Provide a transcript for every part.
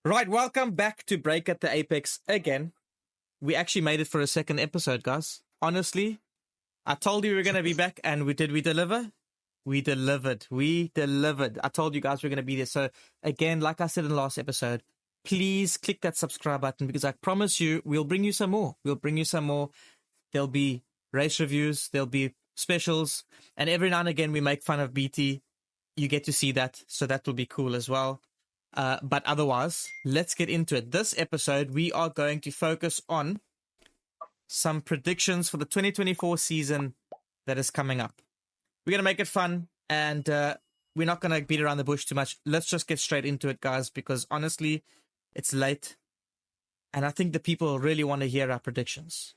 Right, welcome back to Break at the Apex again. We actually made it for a second episode, guys. Honestly, I told you we were going to be back, and we deliver? We delivered. I told you guys we are going to be there. So, again, like I said in the last episode, please click that subscribe button because I promise you we'll bring you some more. There'll be race reviews, there'll be specials, and every now and again we make fun of BT. You get to see that, so that will be cool as well. But otherwise, let's get into it. This episode, we are going to focus on some predictions for the 2024 season that is coming up. We're going to make it fun, and we're not going to beat around the bush too much. Let's just get straight into it, guys, because honestly, it's late, and I think the people really want to hear our predictions.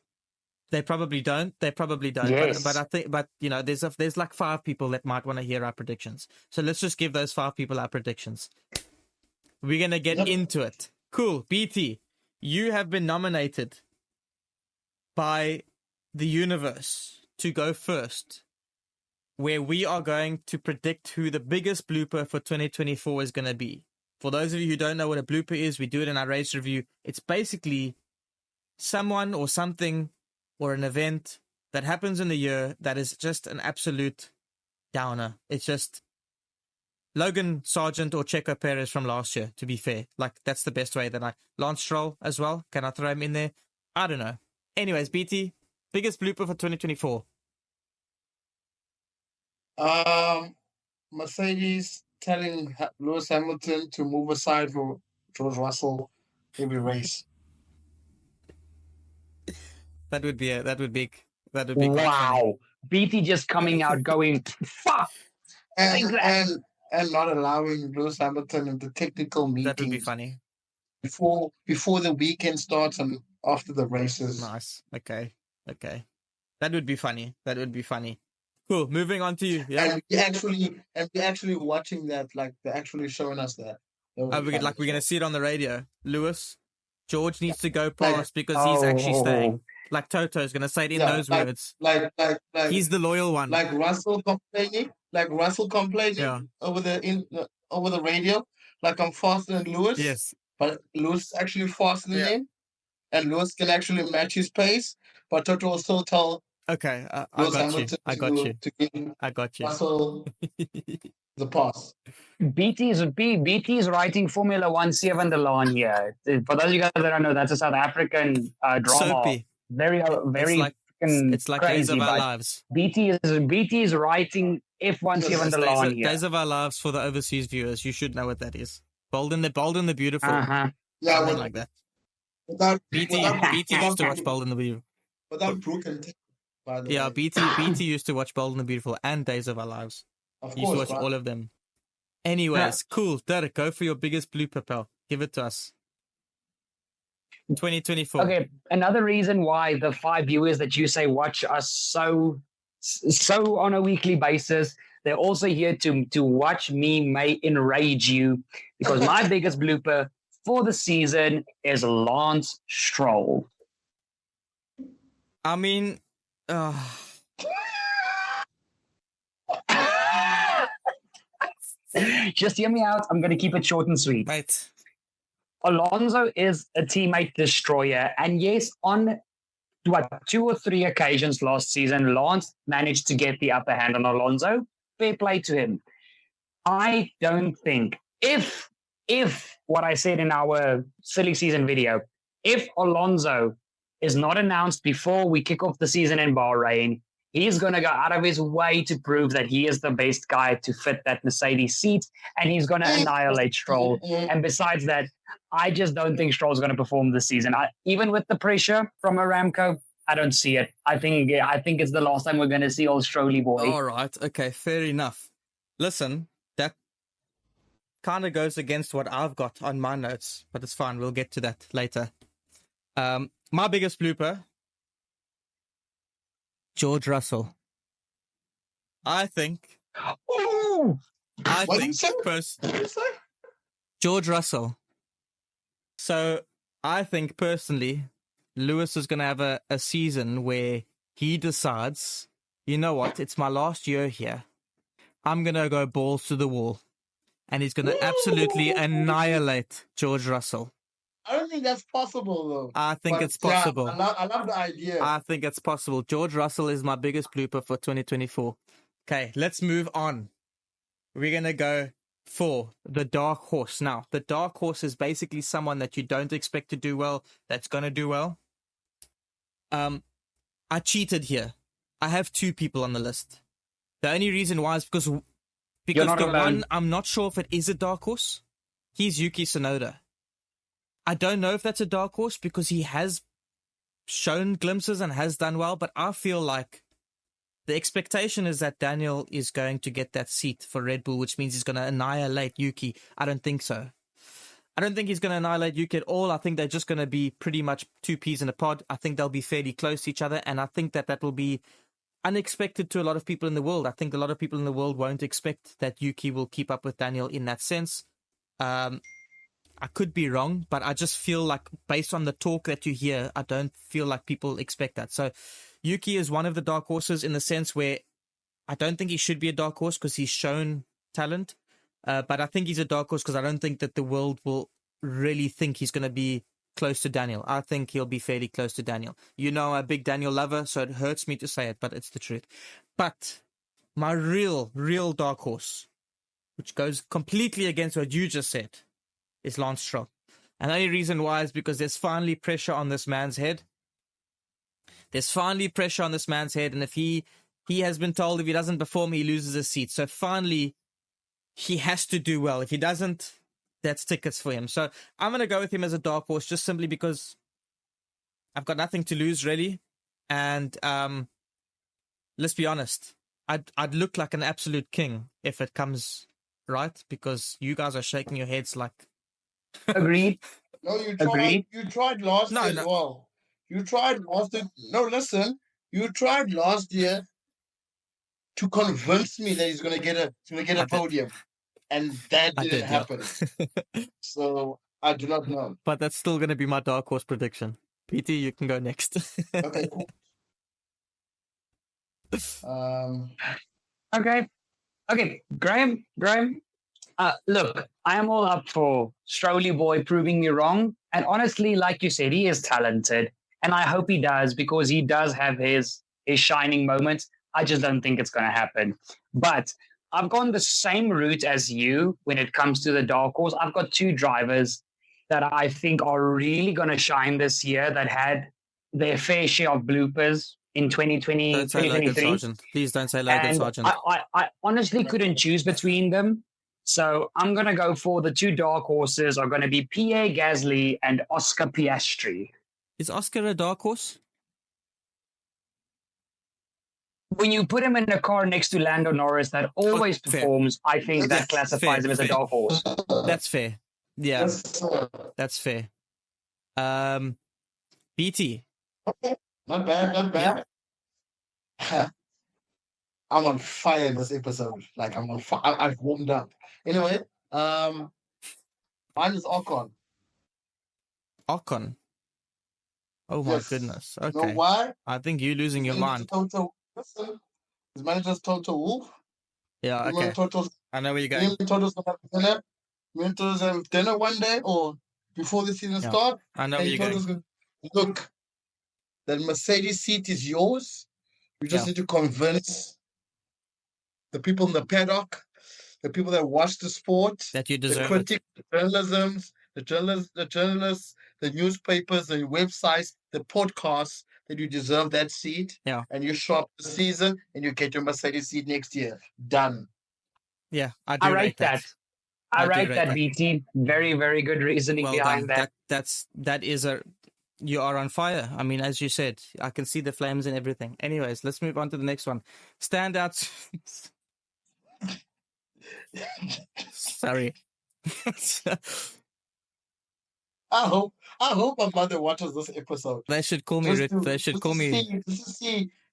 They probably don't. Yes. But you know, there's like 5 people that might want to hear our predictions. So let's just give those 5 people our predictions. We're going to get into it. Cool. BT, you have been nominated by the universe to go first, where we are going to predict who the biggest blooper for 2024 is going to be. For those of you who don't know what a blooper is, we do it in our race review. It's basically someone or something or an event that happens in the year that is just an absolute downer. It's just Logan Sargent or Checo Perez from last year, to be fair. Like, that's the best way that Lance Stroll as well. Can I throw him in there? I don't know. Anyways, BT, biggest blooper for 2024. Mercedes telling Lewis Hamilton to move aside for George Russell every race. That would be wow. BT just coming out going, fuck. And not allowing Lewis Hamilton in the technical meetings. That would be funny. Before the weekend starts and after the races. Nice. Okay. That would be funny. Cool. Moving on to you. Yeah. And we actually watching that, like they're actually showing us that. We're gonna see it on the radio. Lewis, George needs to go past because he's actually staying. Like Toto's gonna say it in those words. Like he's the loyal one. Like Russell complaining over the radio. Like, I'm faster than Lewis. Yes. But Lewis is actually faster than him. And Lewis can actually match his pace. But Toto will still tell. Okay, I got you. Russell the pass. BT's writing Formula 1 7 the line here. For those of you guys that don't know, that's a South African drama. Soapy. Very it's like crazy, Days of Our Lives. BT is writing F1 7 the line here. Days of Our Lives for the overseas viewers. You should know what that is. Bold and the Beautiful. Uh-huh. Yeah, like that. BT used to watch Bold and the Beautiful. Without Brooke and by the way. BT used to watch Bold and the Beautiful and Days of Our Lives. Of used to watch all of them. Anyways, cool. Derek, go for your biggest blooper, pal. Give it to us. 2024. Okay, another reason why the 5 viewers that you say watch us so on a weekly basis, they're also here to watch me may enrage you, because my biggest blooper for the season is Lance Stroll. I mean, just hear me out. I'm going to keep it short and sweet. Right. Alonso is a teammate destroyer. And yes, on 2 or 3 occasions last season, Lance managed to get the upper hand on Alonso. Fair play to him. I don't think, if what I said in our silly season video, if Alonso is not announced before we kick off the season in Bahrain, he's going to go out of his way to prove that he is the best guy to fit that Mercedes seat, and he's going to annihilate Stroll. And besides that, I just don't think Stroll's going to perform this season. Even with the pressure from Aramco, I don't see it. I think it's the last time we're going to see old Strolly boy. All right. Okay, fair enough. Listen, that kind of goes against what I've got on my notes, but it's fine. We'll get to that later. My biggest blooper, George Russell. I think George Russell. So I think personally, Lewis is going to have a season where he decides, you know what, it's my last year here. I'm going to go balls to the wall. and he's going to absolutely annihilate George Russell. I don't think that's possible, though. I think But it's possible. Yeah, I love the idea. I think it's possible. George Russell is my biggest blooper for 2024. Okay, let's move on. We're going to go for the dark horse. Now, the dark horse is basically someone that you don't expect to do well, that's going to do well. I cheated here. I have 2 people on the list. The only reason why is because the one, I'm not sure if it is a dark horse. He's Yuki Tsunoda. I don't know if that's a dark horse because he has shown glimpses and has done well, but I feel like the expectation is that Daniel is going to get that seat for Red Bull, which means he's going to annihilate Yuki. I don't think so. I don't think he's going to annihilate Yuki at all. I think they're just going to be pretty much 2 peas in a pod. I think they'll be fairly close to each other, and I think that will be unexpected to a lot of people in the world. I think a lot of people in the world won't expect that Yuki will keep up with Daniel in that sense. I could be wrong, but I just feel like based on the talk that you hear, I don't feel like people expect that. So Yuki is one of the dark horses in the sense where I don't think he should be a dark horse because he's shown talent. But I think he's a dark horse because I don't think that the world will really think he's going to be close to Daniel. I think he'll be fairly close to Daniel. You know, I'm a big Daniel lover, so it hurts me to say it, but it's the truth. But my real dark horse, which goes completely against what you just said, is Lance Stroll. And the only reason why is because there's finally pressure on this man's head. There's finally pressure on this man's head, and if he has been told if he doesn't perform, he loses his seat. So finally, he has to do well. If he doesn't, that's tickets for him. So I'm going to go with him as a dark horse just simply because I've got nothing to lose, really. And let's be honest, I'd look like an absolute king if it comes right, because you guys are shaking your heads like... Agreed. No, you tried last year as well. You tried last year. No, listen. You tried last year to convince me that he's going to get a podium. And that didn't happen. So I do not know. But that's still going to be my dark horse prediction. PT, you can go next. Okay, cool. Okay, Graham. Look, I am all up for Strolly boy proving me wrong. And honestly, like you said, he is talented. And I hope he does, because he does have his shining moments. I just don't think it's going to happen. But I've gone the same route as you when it comes to the dark horse. I've got 2 drivers that I think are really going to shine this year that had their fair share of bloopers in 2020, don't say 2023. Logan Sargent. Please don't say Logan And Sargent. I honestly couldn't choose between them. So I'm going to go for the 2 dark horses are going to be Pierre Gasly and Oscar Piastri. Is Oscar a dark horse? When you put him in a car next to Lando Norris that always performs, I think that classifies him as a dark horse. That's fair. Yeah, that's fair. BT. Okay. Not bad. Yeah. I'm on fire this episode. Like, I'm on fire. I've warmed up. Anyway, mine is Ocon. Ocon. Oh my goodness. Okay. You know why? I think you're losing your mind. His manager's Toto Wolff. Yeah, okay. I know where you're going. Toto's going to have dinner. Toto's have dinner one day or before the season starts. I know where you're going. Look, that Mercedes seat is yours. You just need to convince the people in the paddock, the people that watch the sport, that you deserve the critics, the journalists, the newspapers, the websites, the podcasts, that you deserve that seat. Yeah. And you show up this season and you get your Mercedes seat next year. Done. Yeah, I rate that. I rate that, BT. Very, very good reasoning behind that. That is you are on fire. I mean, as you said, I can see the flames and everything. Anyways, let's move on to the next one. Standouts. Sorry. I hope my mother watches this episode. They should call me. Just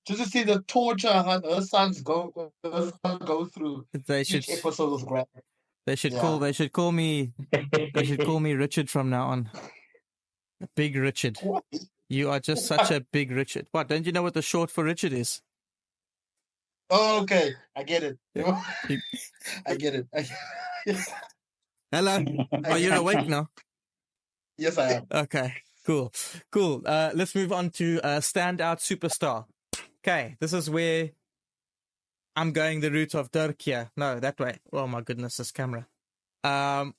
to see the torture her sons go through. Each episode of Grab. They should call me Richard from now on. Big Richard. What? You are just such a big Richard. What? Don't you know what the short for Richard is? Oh, okay. I get it. Yeah. I get it. Hello. Are you awake now? Yes, I am. Okay. Cool. Let's move on to standout superstar. Okay, this is where I'm going the route of Dirk here. No, that way. Oh my goodness, this camera. I'm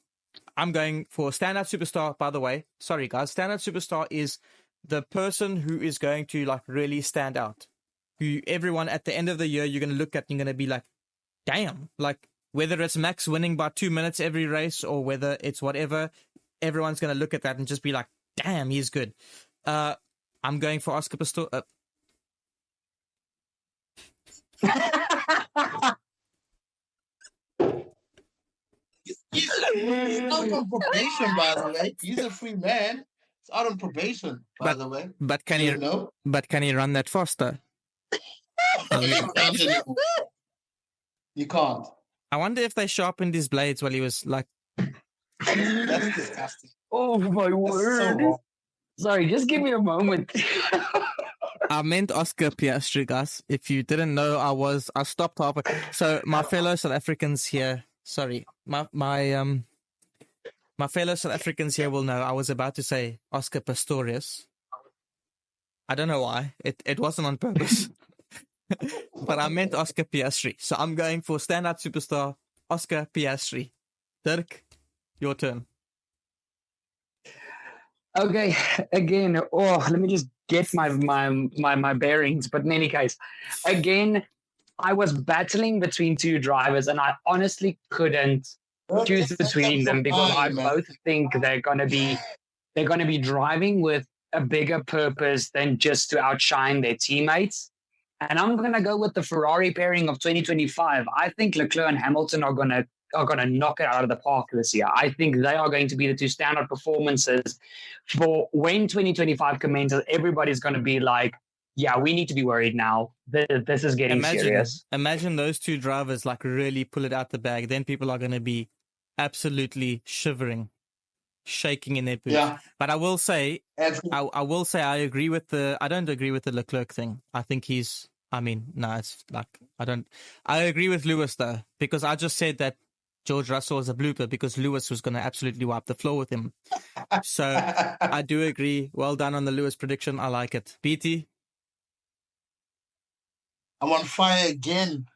going for standout superstar, by the way. Sorry, guys. Standout superstar is the person who is going to like really stand out. Who everyone at the end of the year you're going to look at and you're going to be like, damn. Like whether it's Max winning by 2 minutes every race or whether it's whatever, everyone's going to look at that and just be like, damn, he's good. I'm going for Oscar Pistorius. He's out on probation, by the way. He's a free man. He's out on probation, by the way. But can he? Know? But can he run that faster? You can't. I wonder if they sharpened his blades while he was like. That's disgusting. Oh my word! So sorry, just give me a moment. I meant Oscar Piastri, guys. If you didn't know, I stopped halfway. So my fellow South Africans here. Sorry, my fellow South Africans here will know I was about to say Oscar Pistorius. I don't know why. It wasn't on purpose. But I meant Oscar Piastri. So I'm going for standout superstar Oscar Piastri. Dirk, your turn. Okay, again, let me just get my bearings. But in any case, again, I was battling between two drivers, and I honestly couldn't choose between them because I both think they're gonna be driving with a bigger purpose than just to outshine their teammates. And I'm gonna go with the Ferrari pairing of 2025. I think Leclerc and Hamilton are gonna knock it out of the park this year. I think they are going to be the two standout performances for when 2025 commences. Everybody's going to be like, yeah, we need to be worried now. This is getting serious. Imagine those two drivers like really pull it out the bag. Then people are going to be absolutely shivering, shaking in their boots. Yeah. But I will say, I agree with I don't agree with the Leclerc thing. I think it's like, I agree with Lewis though, because I just said that George Russell was a blooper because Lewis was going to absolutely wipe the floor with him. So I do agree. Well done on the Lewis prediction. I like it. BT? I'm on fire again.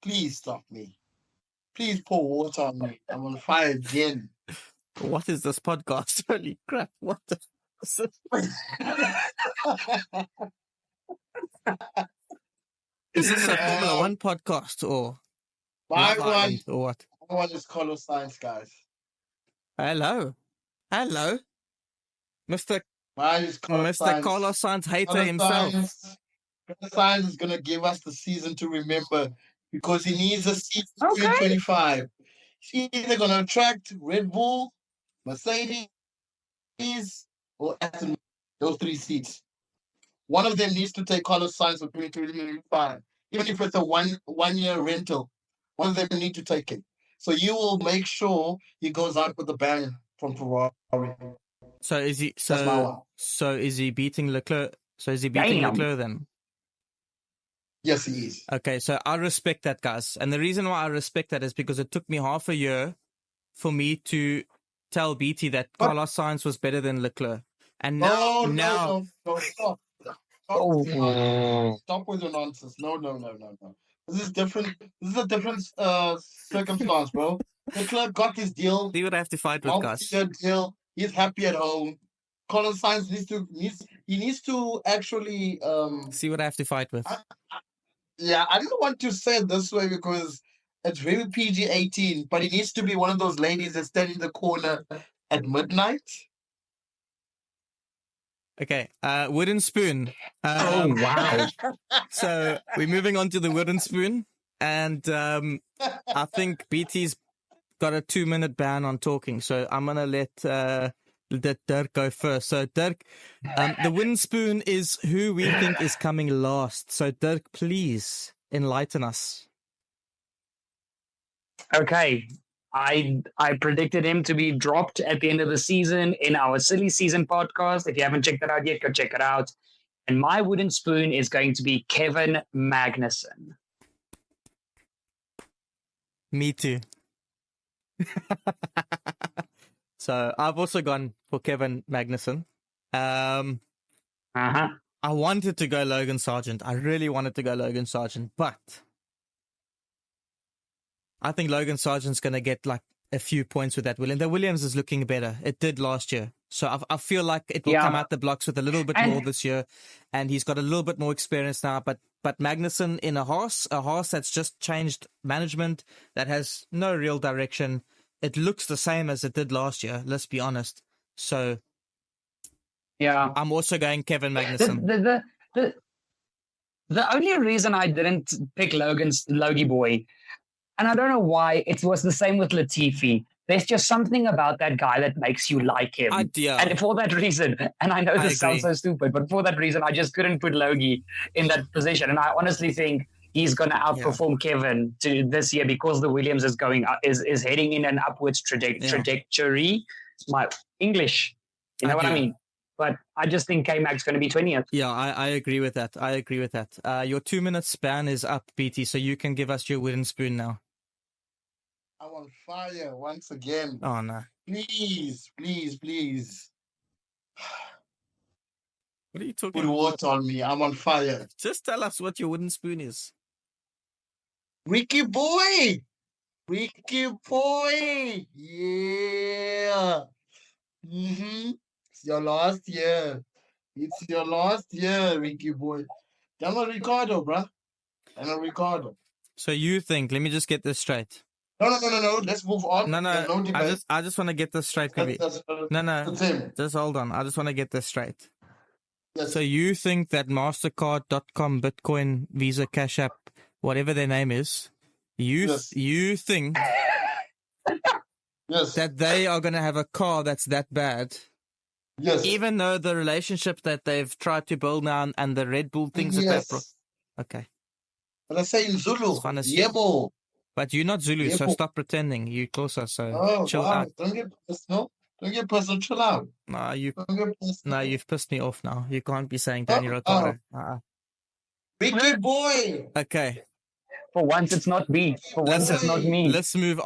Please stop me. Please pour water on me. I'm on fire again. What is this podcast? Holy crap. What the... Is this a Formula 1 podcast or... My one, or what? My one is Carlos Sainz, guys. Hello, Mr. Carlos Sainz hater himself. Carlos Sainz is gonna give us the season to remember because he needs a season 2025. He's either gonna attract Red Bull, Mercedes, or Aston Martin, those three seats. One of them needs to take Carlos Sainz for 2025, even if it's a one year rental. One of them need to take it. So you will make sure he goes out with a bang from Ferrari. So is he? So is he beating Leclerc? So is he beating Leclerc then? Yes, he is. Okay, so I respect that, guys. And the reason why I respect that is because it took me half a year for me to tell BT that Carlos Sainz was better than Leclerc. And now, no, stop. Stop with your nonsense. No. This is different. This is a different circumstance, bro. Leclerc got his deal. See what I have to fight with, guys. Deal. He's happy at home. Carlos Sainz needs to actually see what I have to fight with. I don't want to say it this way because it's very PG-18, but he needs to be one of those ladies that stand in the corner at midnight. Okay, wooden spoon. Oh, wow. So we're moving on to the wooden spoon. And I think BT's got a 2-minute ban on talking. So I'm going to let Dirk go first. So Dirk, the wooden spoon is who we think is coming last. So Dirk, please enlighten us. Okay. I predicted him to be dropped at the end of the season in our Silly Season podcast. If you haven't checked that out yet, go check it out. And my wooden spoon is going to be Kevin Magnussen. Me too. So I've also gone for Kevin Magnussen. Uh-huh. I wanted to go Logan Sargent. I really wanted to go Logan Sargent, but I think Logan Sargent's going to get like a few points with that Williams. The Williams is looking better. It did last year. So I feel like it will come out the blocks with a little bit more this year. And he's got a little bit more experience now. But Magnussen in a horse that's just changed management, that has no real direction. It looks the same as it did last year, let's be honest. So yeah, I'm also going Kevin Magnussen. The only reason I didn't pick Logie Boy, and I don't know why, it was the same with Latifi. There's just something about that guy that makes you like him. And for that reason, and I know this sounds so stupid, but for that reason, I just couldn't put Logie in that position. And I honestly think he's going to outperform Kevin this year because the Williams is is heading in an upwards trajectory. My English, you know what I mean? But I just think K-Mag's going to be 20th. Yeah, I agree with that. Your 2-minute span is up, BT, so you can give us your wooden spoon now. I'm on fire once again. Oh, no. Please. What are you talking about? Put water on me. I'm on fire. Just tell us what your wooden spoon is. Ricky Boy! Yeah! It's your last year. Ricky Boy. Daniel Ricciardo, bruh. So you think, let me just get this straight. No. Let's move on. No. I just want to get this straight. No. Just hold on. I just want to get this straight. Yes. So you think that MasterCard.com, Bitcoin, Visa, Cash App, whatever their name is, you think that they are going to have a car that's that bad? Yes. Even though the relationship that they've tried to build now and the Red Bull things that they've okay. But I say in Zulu. Yebo. But you're not Zulu, so stop pretending. You're closer, so chill out. Don't get personal. Chill out. You've pissed me off now. You can't be saying Danny Ricciardo. Ricky Boy. Okay. For once, it's not me. It's not me. Let's move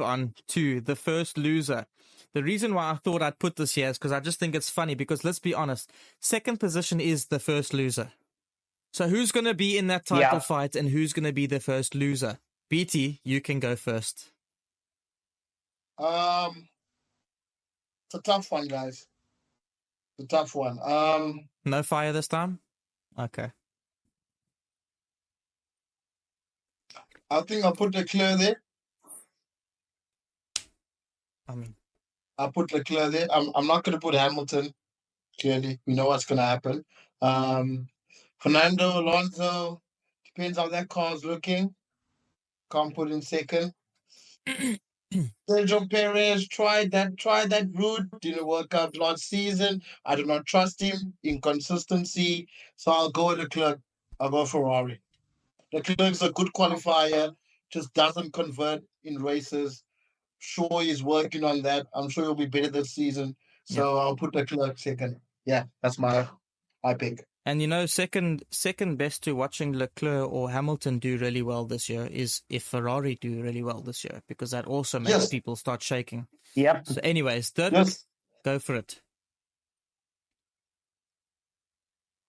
on to the first loser. The reason why I thought I'd put this here is because I just think it's funny because let's be honest, second position is the first loser. So who's going to be in that title fight and who's going to be the first loser? BT, you can go first. It's a tough one, guys. It's a tough one. No fire this time? Okay. I think I'll put Leclerc there. I'll put Leclerc there. I'm not going to put Hamilton. Clearly, we know what's going to happen. Fernando Alonso, depends how that car's looking. Can't put in second. Sergio Perez tried that route. Didn't work out last season. I do not trust him. Inconsistency. So I'll go with Leclerc. I'll go Ferrari. Leclerc's a good qualifier. Just doesn't convert in races. Sure, he's working on that. I'm sure he'll be better this season. So I'll put Leclerc second. Yeah, that's my pick. And second best to watching Leclerc or Hamilton do really well this year is if Ferrari do really well this year, because that also makes people start shaking. Yep. So anyways, Dirk, go for it.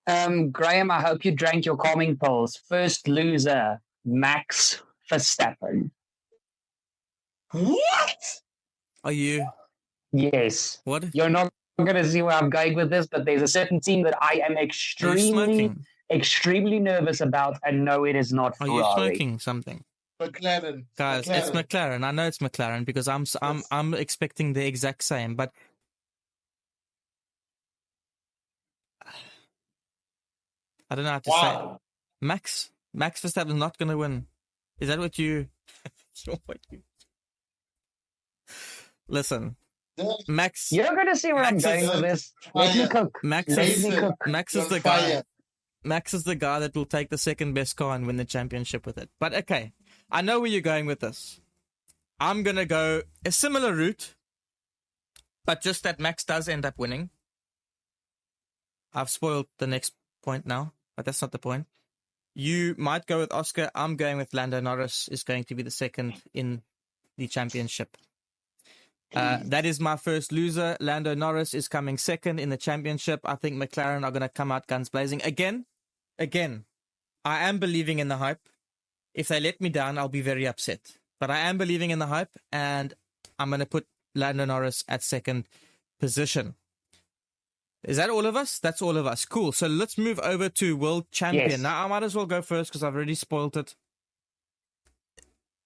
Graham, I hope you drank your calming pills. First loser, Max Verstappen. What? Are you? Yes. What? You're not going to see where I'm going with this, but there's a certain team that I am extremely nervous about, and no, it is not Ferrari. Are you smoking something? McLaren. Guys, it's McLaren. I know it's McLaren because I'm expecting the exact same, but I don't know how to say. Max Verstappen is not going to win. Is that what you? Listen, Max. You're going to see where I'm going with this. Let me cook. Max is the guy. Max is the guy that will take the second best car and win the championship with it. But okay, I know where you're going with this. I'm going to go a similar route, but just that Max does end up winning. I've spoiled the next point now, but that's not the point. You might go with Oscar. I'm going with Lando Norris is going to be the second in the championship. That is my first loser. Lando Norris is coming second in the championship. I think McLaren are going to come out guns blazing. Again, I am believing in the hype. If they let me down, I'll be very upset. But I am believing in the hype, and I'm going to put Lando Norris at second position. Is that all of us? That's all of us. Cool. So let's move over to World Champion. Yes. Now, I might as well go first because I've already spoiled it.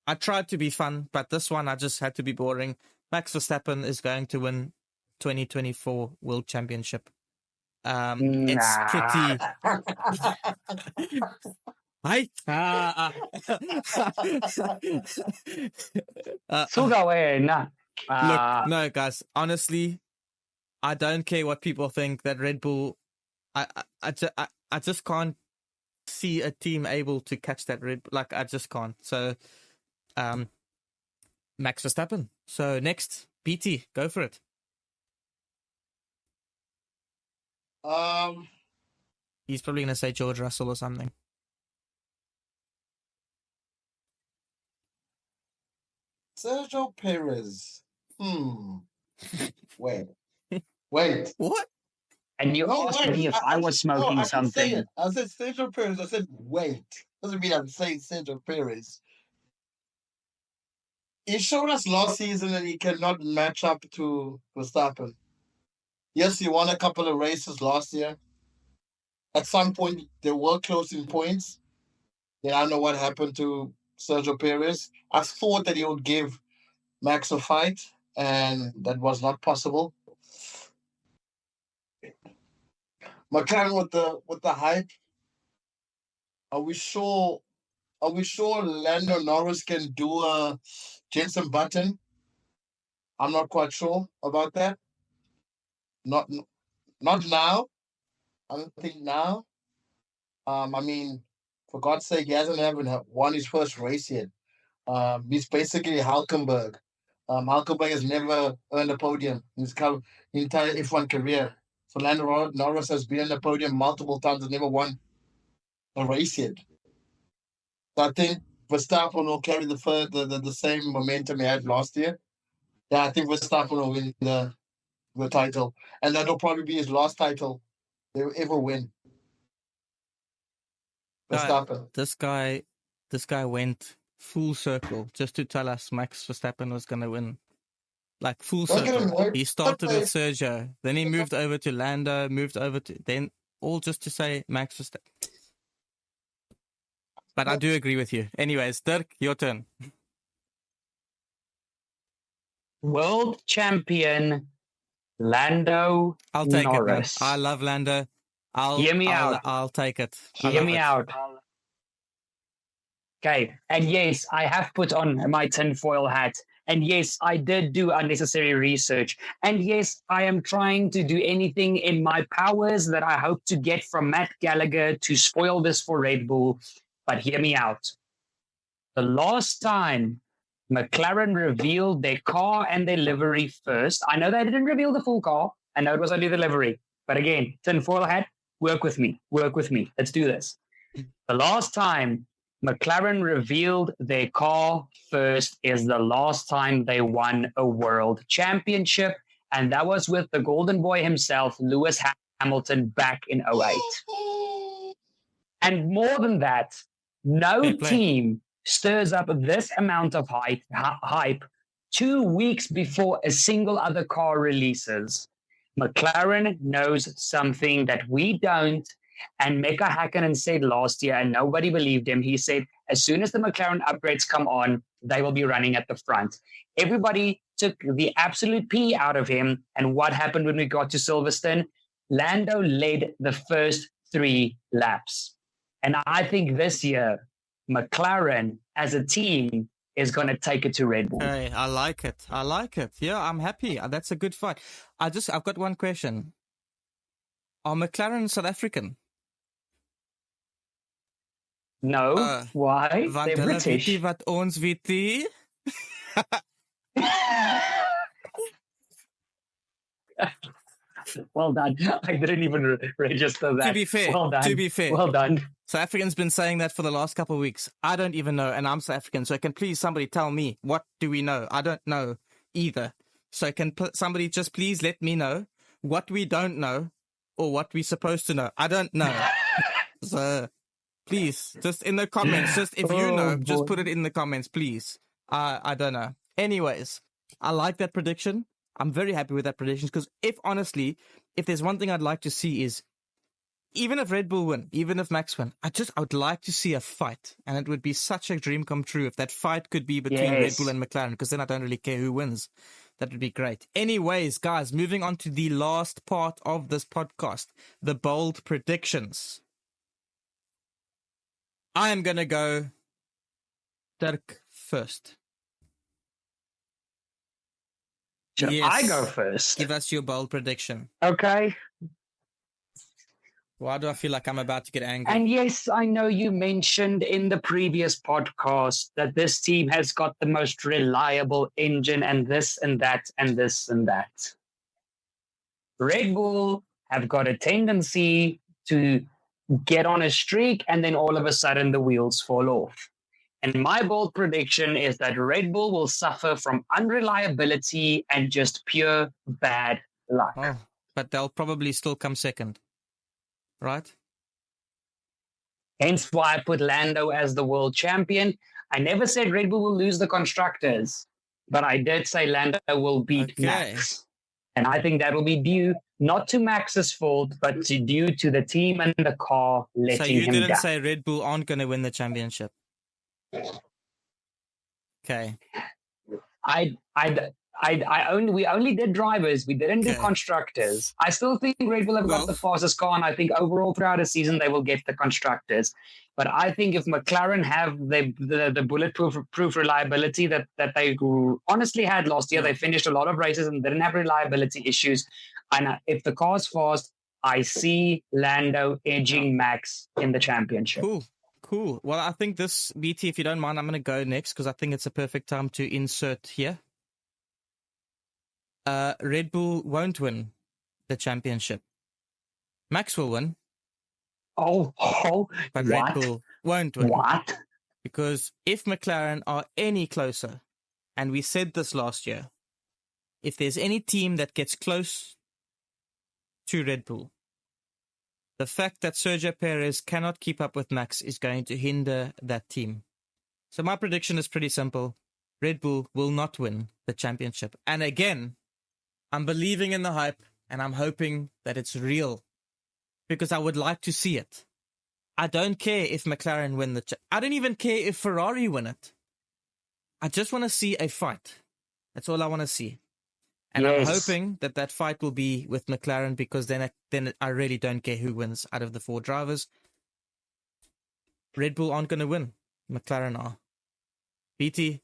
I tried to be fun, but this one I just had to be boring. Max Verstappen is going to win 2024 World Championship. It's pretty... Hi. Look, no, guys. Honestly, I don't care what people think. That Red Bull, I just can't see a team able to catch that Red Bull. Like, I just can't. So, Max Verstappen. So next, BT, go for it. He's probably gonna say George Russell or something. Sergio Perez. Wait. What? And you asked me if I was smoking something. I said Sergio Perez. I said wait. Doesn't mean I'm saying Sergio Perez. He showed us last season that he cannot match up to Verstappen. Yes, he won a couple of races last year. At some point, they were close in points. Then I don't know what happened to Sergio Perez. I thought that he would give Max a fight, and that was not possible. McLaren with the hype. Are we sure Lando Norris can do a Jensen Button? I'm not quite sure about that. Not now. I don't think now. I mean, for God's sake, he hasn't even won his first race yet. He's basically Hulkenberg. Hulkenberg has never earned a podium in his entire F1 career. So Lando Norris has been on the podium multiple times and never won a race yet. So I think Verstappen will carry the same momentum he had last year. Yeah, I think Verstappen will win the title. And that'll probably be his last title they'll ever win. Verstappen. This guy went full circle just to tell us Max Verstappen was going to win. Like full circle. He started with Sergio, then he moved over to Lando, then all just to say Max Verstappen. But I do agree with you. Anyways, Dirk, your turn. World champion Lando I'll take Norris. it, man. I love Lando. Hear me out. I'll take it. Hear me out. Okay. And yes, I have put on my tinfoil hat. And yes, I did do unnecessary research. And yes, I am trying to do anything in my powers that I hope to get from Matt Gallagher to spoil this for Red Bull. But hear me out. The last time McLaren revealed their car and their livery first, I know they didn't reveal the full car. I know it was only the livery. But again, tinfoil hat, work with me. Let's do this. The last time McLaren revealed their car first is the last time they won a world championship. And that was with the golden boy himself, Lewis Hamilton, back in 08. And more than that, no team stirs up this amount of hype 2 weeks before a single other car releases. McLaren knows something that we don't. And Mika Hakkinen said last year, and nobody believed him, he said, as soon as the McLaren upgrades come on, they will be running at the front. Everybody took the absolute pee out of him. And what happened when we got to Silverstone? Lando led the first 3 laps. And I think this year, McLaren as a team is going to take it to Red Bull. Hey, I like it. Yeah, I'm happy. That's a good fight. I've got one question. Are McLaren South African? No. Why? They're British. Weet wat ons weet. Well done. I didn't even register that. To be fair, well done. to be fair, well done. South African's been saying that for the last couple of weeks. I don't even know, and I'm South African, so can please somebody tell me, what do we know? I don't know either. So can somebody just please let me know what we don't know or what we're supposed to know? I don't know. So please, just in the comments, just if you know, just put it in the comments, please. I don't know. Anyways, I like that prediction. I'm very happy with that prediction because if there's one thing I'd like to see is, even if Red Bull win, even if Max win, I would like to see a fight. And it would be such a dream come true if that fight could be between Red Bull and McLaren, because then I don't really care who wins. That would be great. Anyways, guys, moving on to the last part of this podcast, the bold predictions. I am going to go Dirk first. Should I go first? Give us your bold prediction. Okay. Why do I feel like I'm about to get angry? And yes, I know you mentioned in the previous podcast that this team has got the most reliable engine and this and that and this and that. Red Bull have got a tendency to get on a streak and then all of a sudden the wheels fall off. And my bold prediction is that Red Bull will suffer from unreliability and just pure bad luck. Oh, but they'll probably still come second. Right? Hence why I put Lando as the world champion. I never said Red Bull will lose the constructors, but I did say Lando will beat Max. And I think that will be due not to Max's fault, but due to the team and the car letting him down. So you didn't say Red Bull aren't going to win the championship? Okay. We only did drivers. We didn't do constructors. I still think Red Bull have got the fastest car, and I think overall throughout the season they will get the constructors. But I think if McLaren have the bulletproof reliability that they honestly had last year, they finished a lot of races and didn't have reliability issues. And if the car's fast, I see Lando edging Max in the championship. Cool. Well, I think this, BT, if you don't mind, I'm going to go next because I think it's a perfect time to insert here. Red Bull won't win the championship. Max will win. But what? Red Bull won't win. What? Because if McLaren are any closer, and we said this last year, if there's any team that gets close to Red Bull, the fact that Sergio Perez cannot keep up with Max is going to hinder that team. So my prediction is pretty simple. Red Bull will not win the championship. And again, I'm believing in the hype and I'm hoping that it's real because I would like to see it. I don't care if McLaren win I don't even care if Ferrari win it. I just want to see a fight. That's all I want to see. And I'm hoping that fight will be with McLaren because then I really don't care who wins out of the four drivers. Red Bull aren't going to win. McLaren are. BT,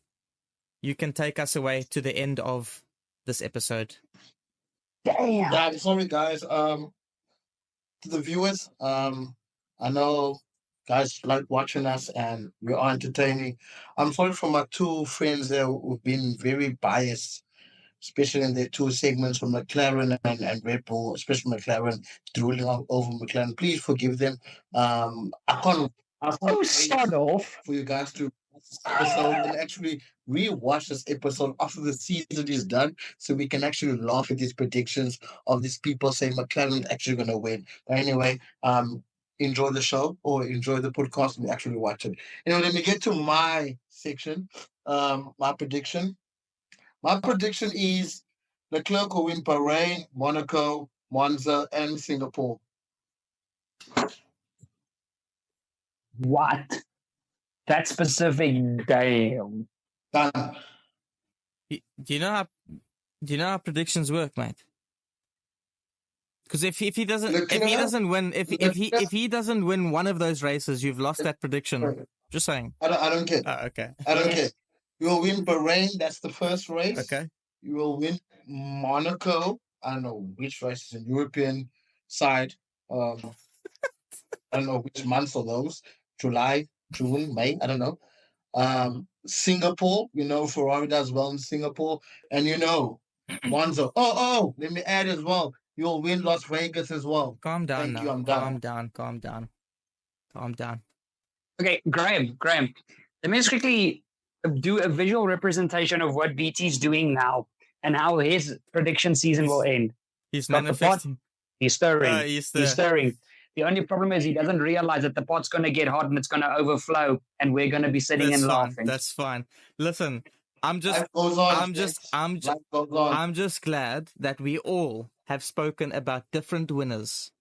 you can take us away to the end of this episode. Damn. Yeah, I'm sorry, guys. To the viewers, I know guys like watching us and we are entertaining. I'm sorry for my two friends there who've been very biased, especially in their two segments from McLaren and Red Bull, especially McLaren drooling over McLaren. Please forgive them. I can't start off for you guys to episode and actually re-watch this episode after the season is done so we can actually laugh at these predictions of these people saying McLaren is actually going to win. But anyway, enjoy the show or enjoy the podcast and actually watch it. Let me get to my section. My prediction. My prediction is Leclerc will win Bahrain, Monaco, Monza, and Singapore. What? That specific, damn. Done. Do you know how predictions work, mate? Because if he doesn't win one of those races, you've lost that prediction. Just saying. I don't care. Oh, okay. I don't care. You will win Bahrain. That's the first race. Okay. You will win Monaco. I don't know which race is in European side. I don't know which months are those. July, June, May. I don't know. Singapore. Ferrari does well in Singapore, and Monza. Let me add as well. you'll win Las Vegas as well. Calm down Thank now. you. I'm done. Calm down. Okay, Graham. Let me just quickly do a visual representation of what BT's doing now and how his prediction season will end. He's Got the pot. manifesting. He's stirring. He's stirring. The only problem is he doesn't realize that the pot's going to get hot and it's going to overflow, and we're going to be sitting and laughing. That's fine. Listen, I'm just glad that we all have spoken about different winners,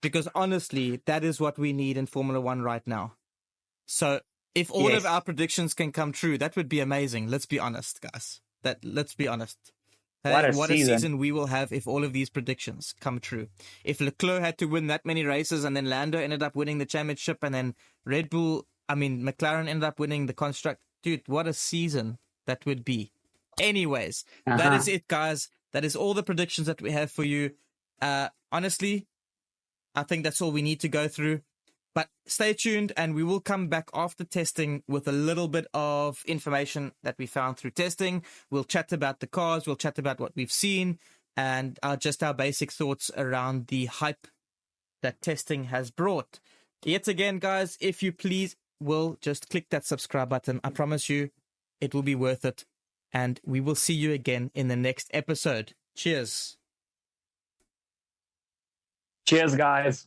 because honestly, that is what we need in Formula One right now. So if all of our predictions can come true, that would be amazing. Let's be honest, guys. Let's be honest. Hey, what a season we will have if all of these predictions come true. If Leclerc had to win that many races and then Lando ended up winning the championship and then McLaren ended up winning the construct. Dude, what a season that would be. Anyways, that is it, guys. That is all the predictions that we have for you. Honestly, I think that's all we need to go through. But stay tuned, and we will come back after testing with a little bit of information that we found through testing. We'll chat about the cars, we'll chat about what we've seen, and just our basic thoughts around the hype that testing has brought. Yet again, guys, if you please will just click that subscribe button. I promise you it will be worth it. And we will see you again in the next episode. Cheers. Cheers, guys.